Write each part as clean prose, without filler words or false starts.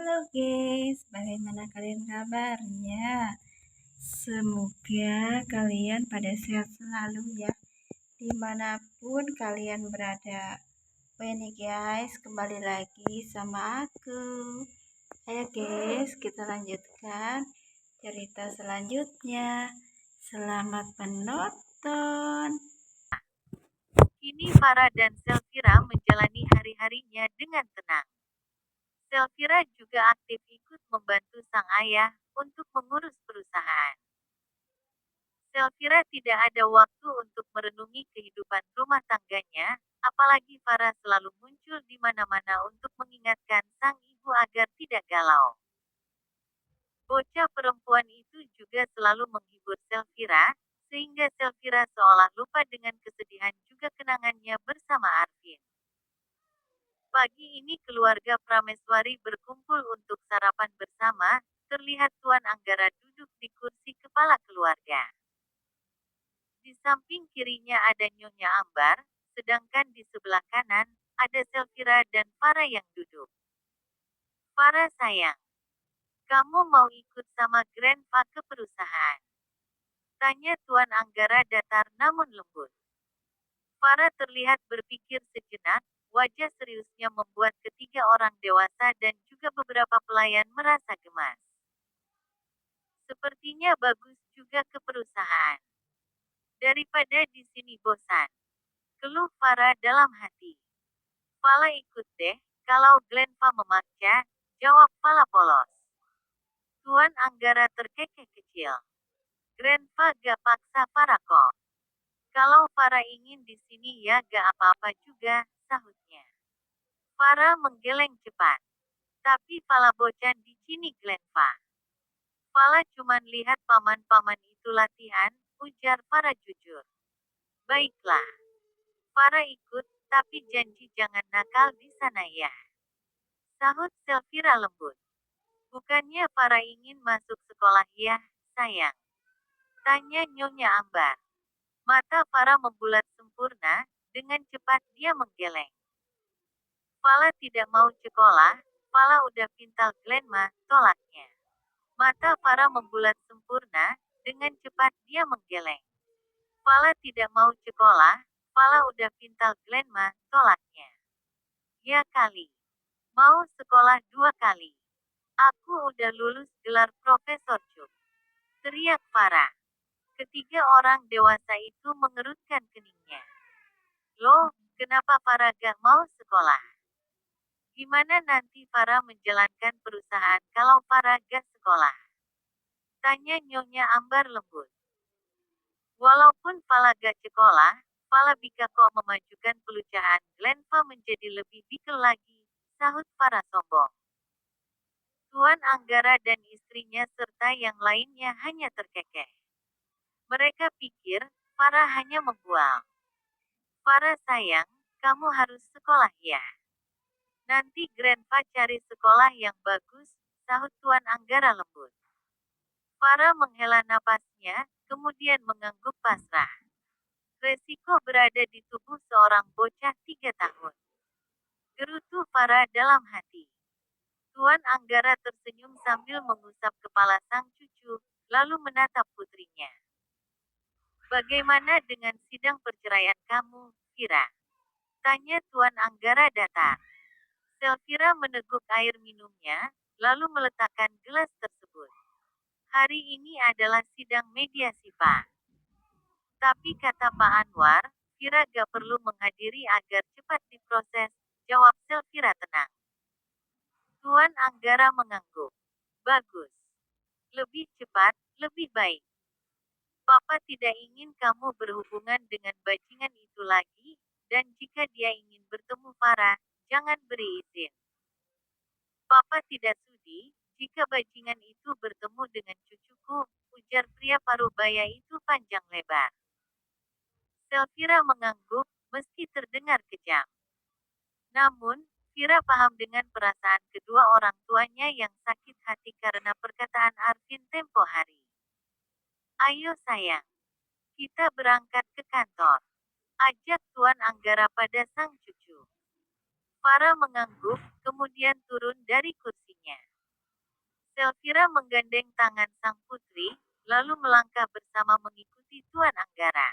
Halo guys, bagaimana kalian kabarnya? Semoga kalian pada sehat selalu ya, dimanapun kalian berada. Oh nih guys, kembali lagi sama aku. Ayo guys, kita lanjutkan cerita selanjutnya. Selamat menonton. Kini Farah dan Selfira menjalani hari-harinya dengan tenang. Selfira juga aktif ikut membantu sang ayah untuk mengurus perusahaan. Selfira tidak ada waktu untuk merenungi kehidupan rumah tangganya, apalagi Farah selalu muncul di mana-mana untuk mengingatkan sang ibu agar tidak galau. Bocah perempuan itu juga selalu menghibur Selfira, sehingga Selfira seolah lupa dengan kesedihan juga kenangannya bersama Arvin. Pagi ini keluarga Prameswari berkumpul untuk sarapan bersama, terlihat Tuan Anggara duduk di kursi kepala keluarga. Di samping kirinya ada Nyonya Ambar, sedangkan di sebelah kanan, ada Selfira dan Farah yang duduk. Farah sayang, kamu mau ikut sama Grandpa ke perusahaan? Tanya Tuan Anggara datar namun lembut. Farah terlihat berpikir sejenak, wajah seriusnya membuat ketiga orang dewasa dan juga beberapa pelayan merasa gemas. Sepertinya bagus juga ke perusahaan. Daripada di sini bosan. Keluh Farah dalam hati. Fala ikut deh, kalau Glenva memaksa, jawab Fala polos. Tuan Anggara terkekeh kecil. Grandpa gak paksa Farah kok. Kalau Farah ingin di sini ya gak apa-apa juga, sahutnya. Farah menggeleng cepat. Tapi Fala bocan di sini Glenva. Fala cuman lihat paman-paman itu latihan, ujar Farah jujur. Baiklah. Farah ikut, tapi janji jangan nakal di sana ya. Sahut Selfira lembut. Bukannya Farah ingin masuk sekolah ya, sayang? Tanya Nyonya Ambar. Mata Farah membulat sempurna, dengan cepat dia menggeleng. Fala tidak mau sekolah, Fala udah pintal Glenma, tolaknya. Mata Farah membulat sempurna, dengan cepat dia menggeleng. Fala tidak mau sekolah, Fala udah pintal Glenma, tolaknya. Ya kali. Mau sekolah 2 kali. Aku udah lulus gelar Profesor Cuk. Teriak Farah. Ketiga orang dewasa itu mengerutkan keningnya. Loh, kenapa Farah gak mau sekolah? Gimana nanti Farah menjalankan perusahaan kalau Farah gak sekolah? Tanya Nyonya Ambar lembut. Walaupun Fala gak sekolah, Fala bisa kok memajukan perusahaan Glenva menjadi lebih bikel lagi, sahut Farah sombong. Tuan Anggara dan istrinya serta yang lainnya hanya terkekeh. Mereka pikir, Farah hanya membual. Farah sayang, kamu harus sekolah ya. Nanti Grandpa cari sekolah yang bagus, sahut Tuan Anggara lembut. Farah menghela napasnya, kemudian mengangguk pasrah. Resiko berada di tubuh seorang bocah 3 tahun. Gerutu Farah dalam hati. Tuan Anggara tersenyum sambil mengusap kepala sang cucu, lalu menatap putrinya. Bagaimana dengan sidang perceraian kamu, Fira? Tanya Tuan Anggara datar. Selfira meneguk air minumnya, lalu meletakkan gelas tersebut. Hari ini adalah sidang mediasi Pak. Tapi kata Pak Anwar, Fira gak perlu menghadiri agar cepat diproses, jawab Selfira tenang. Tuan Anggara mengangguk. Bagus. Lebih cepat, lebih baik. Papa tidak ingin kamu berhubungan dengan bajingan itu lagi, dan jika dia ingin bertemu Farah, jangan beri izin. Papa tidak sudi, jika bajingan itu bertemu dengan cucuku, ujar pria parubaya itu panjang lebar. Selfira mengangguk, meski terdengar kejam. Namun, Fira paham dengan perasaan kedua orang tuanya yang sakit hati karena perkataan Arvin tempo hari. Ayo sayang, kita berangkat ke kantor. Ajak Tuan Anggara pada sang cucu. Farah mengangguk, kemudian turun dari kursinya. Selfira menggandeng tangan sang putri, lalu melangkah bersama mengikuti Tuan Anggara.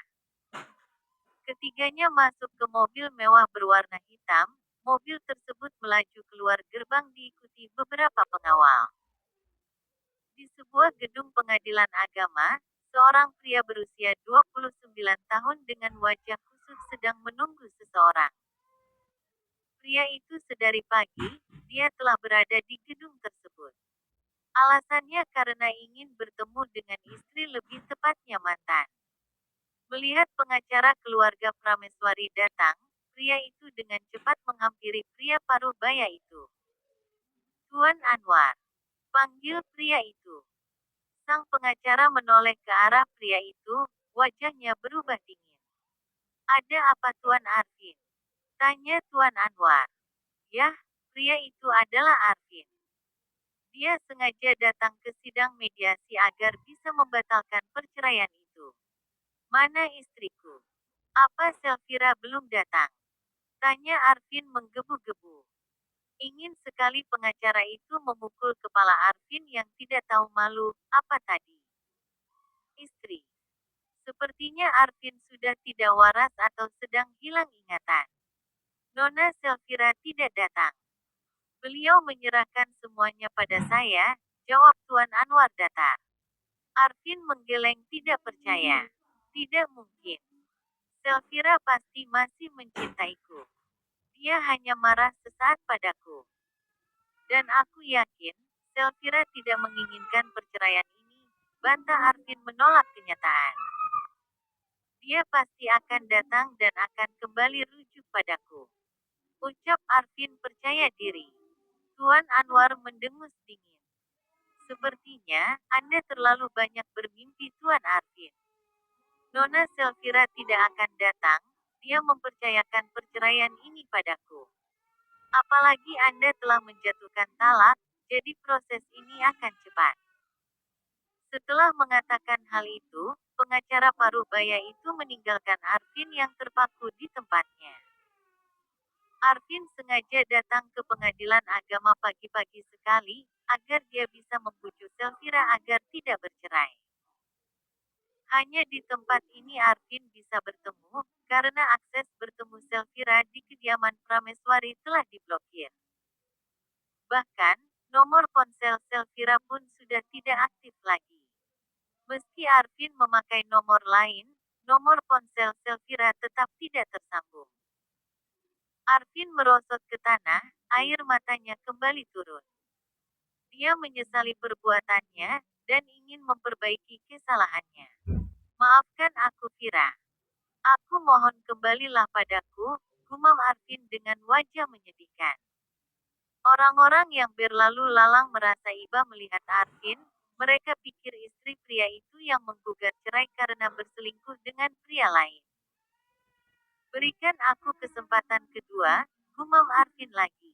Ketiganya masuk ke mobil mewah berwarna hitam. Mobil tersebut melaju keluar gerbang diikuti beberapa pengawal. Di sebuah gedung pengadilan agama, seorang pria berusia 29 tahun dengan wajah kusut sedang menunggu seseorang. Pria itu sedari pagi, dia telah berada di gedung tersebut. Alasannya karena ingin bertemu dengan istri, lebih tepatnya mantan. Melihat pengacara keluarga Prameswari datang, pria itu dengan cepat menghampiri pria paruh baya itu. Tuan Anwar, panggil pria itu. Sang pengacara menoleh ke arah pria itu, wajahnya berubah dingin. Ada apa Tuan Arvin? Tanya Tuan Anwar. Yah, pria itu adalah Arvin. Dia sengaja datang ke sidang mediasi agar bisa membatalkan perceraian itu. Mana istriku? Apa Selfira belum datang? Tanya Arvin menggebu-gebu. Ingin sekali pengacara itu memukul kepala Arvin yang tidak tahu malu. Apa tadi? Istri. Sepertinya Arvin sudah tidak waras atau sedang hilang ingatan. Nona Selfira tidak datang. Beliau menyerahkan semuanya pada saya, jawab Tuan Anwar datar. Arvin menggeleng tidak percaya. Tidak mungkin. Selfira pasti masih mencintaiku. Dia hanya marah sesaat padaku. Dan aku yakin, Selfira tidak menginginkan perceraian ini. Bantah Arvin menolak kenyataan. Dia pasti akan datang dan akan kembali rujuk padaku. Ucap Arvin percaya diri. Tuan Anwar mendengus dingin. Sepertinya, Anda terlalu banyak bermimpi Tuan Arvin. Nona Selfira tidak akan datang, dia mempercayakan perceraian ini padaku. Apalagi Anda telah menjatuhkan talak, jadi proses ini akan cepat. Setelah mengatakan hal itu, pengacara paruh baya itu meninggalkan Arvin yang terpaku di tempatnya. Arvin sengaja datang ke pengadilan agama pagi-pagi sekali, agar dia bisa membujuk Selfira agar tidak bercerai. Hanya di tempat ini Arvin bisa bertemu, karena akses bertemu Selfira di kediaman Prameswari telah diblokir. Bahkan, nomor ponsel Selfira pun sudah tidak aktif lagi. Meski Arvin memakai nomor lain, nomor ponsel Selfira tetap tidak tersambung. Arvin merosot ke tanah, air matanya kembali turun. Dia menyesali perbuatannya, dan ingin memperbaiki kesalahannya. Maafkan aku Vira. Aku mohon kembalilah padaku, gumam Arvin dengan wajah menyedihkan. Orang-orang yang berlalu lalang merasa iba melihat Arvin, mereka pikir istri pria itu yang menggugat cerai karena berselingkuh dengan pria lain. Berikan aku kesempatan kedua, gumam Arvin lagi.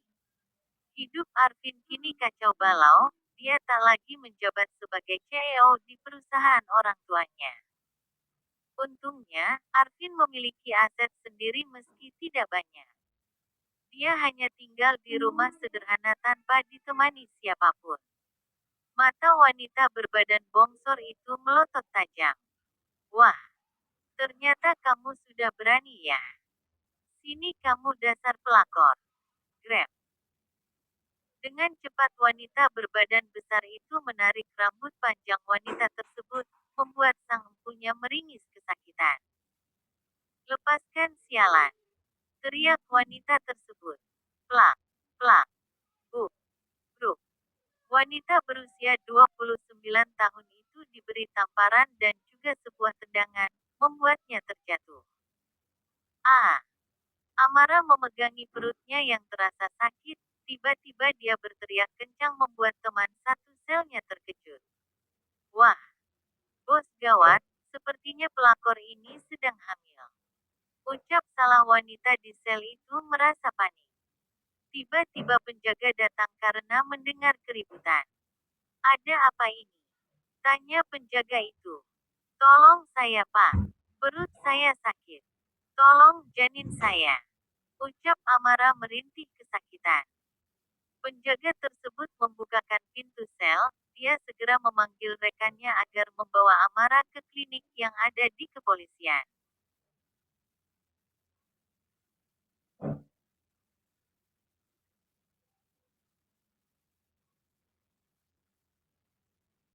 Hidup Arvin kini kacau balau, dia tak lagi menjabat sebagai CEO di perusahaan orang tuanya. Untungnya, Arvin memiliki aset sendiri meski tidak banyak. Dia hanya tinggal di rumah sederhana tanpa ditemani siapapun. Mata wanita berbadan bongsor itu melotot tajam. Wah, ternyata kamu sudah berani ya. Sini kamu dasar pelakor. Grab. Dengan cepat wanita berbadan besar itu menarik rambut panjang wanita tersebut, membuat sang empunya meringis kesakitan. Lepaskan sialan. Teriak wanita tersebut. Plak, plak, buk, bruk. Wanita berusia 29 tahun itu diberi tamparan dan juga sebuah tendangan, membuatnya terjatuh. Ah! Amarah memegangi perutnya yang terasa sakit, tiba-tiba dia berteriak kencang membuat teman satu selnya terkejut. Wah! Bos gawat, sepertinya pelakor ini sedang hamil. Ucap salah wanita di sel itu merasa panik. Tiba-tiba penjaga datang karena mendengar keributan. Ada apa ini? Tanya penjaga itu. Tolong saya Pak. Perut saya sakit. Tolong janin saya. Ucap Amara merintih kesakitan. Penjaga tersebut membukakan pintu sel, Noel, dia segera memanggil rekannya agar membawa Amara ke klinik yang ada di kepolisian.